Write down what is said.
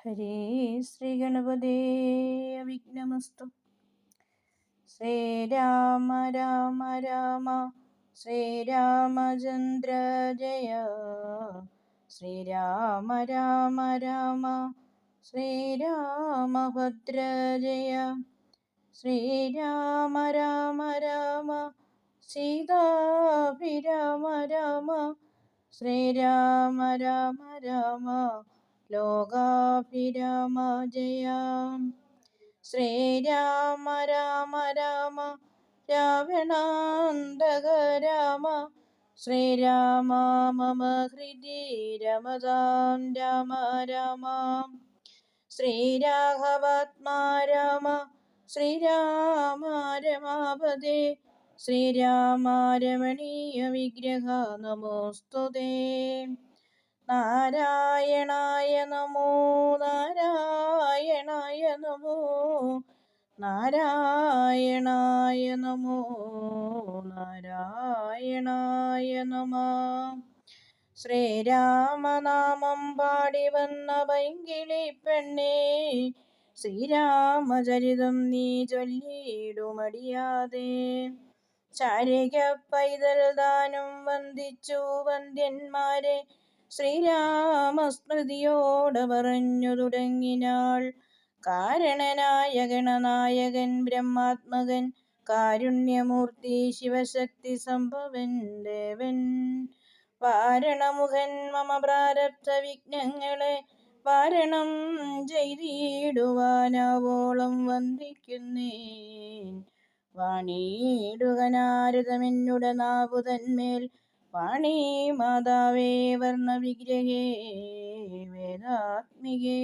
ഹരേ ശ്രീ ഗണപതേ വിഘ്നമസ്തു. ശ്രീരാമ രാമ രാമ ശ്രീരാമചന്ദ്ര ജയ. ശ്രീരാമ രാമ രാമ ശ്രീരാമഭദ്ര ജയ. ശ്രീരാമ രാമ രാമ സീതാഭിരാമ രാമ. ശ്രീരാമ രാമ രാമ ലോകാഭിരാമ ജയ. ശ്രീരാമ രാമ രാമ രാവണാന്തക രാമ. ശ്രീരാമ മമ ഹൃദി രമതാം രാമ രാമ. ശ്രീരാഘവാത്മാ രാമ ശ്രീരാമ രമാപദേ. ശ്രീരാമ രമണീയ വിഗ്രഹ നമോസ്തുതേ. നാരായണായ നമോ നാരായണായ നമോ നാരായണായ നമോ നാരായണായ നമഃ. ശ്രീരാമനാമം പാടി വന്ന പൈങ്കിളി പെണ്ണേ, ശ്രീരാമചരിതം നീ ചൊല്ലിയിടുമടിയാതെ. ചാരിക പൈതൽ ദാനം വന്ദിച്ചു വന്ദ്യന്മാരെ, ശ്രീരാമസ്മൃതിയോടെ പറഞ്ഞു തുടങ്ങിനാൾ. കാരണനായ ഗണനായകൻ ബ്രഹ്മാത്മകൻ, കാരുണ്യമൂർത്തി ശിവശക്തി സംഭവൻ ദേവൻ. വാരണമുഖൻ മമ പ്രാരബ്ധ വിഘ്നങ്ങളെ വാരണം ചെയ്തിടുവാനാവോളം വന്ദിക്കുന്നേൻ. വാണിയിടുക നാരദമെന്നുടെ നാവുതന്മേൽ, വാണീ മാതാവേ വർണ്ണവിഗ്രഹേ വേദാത്മികേ.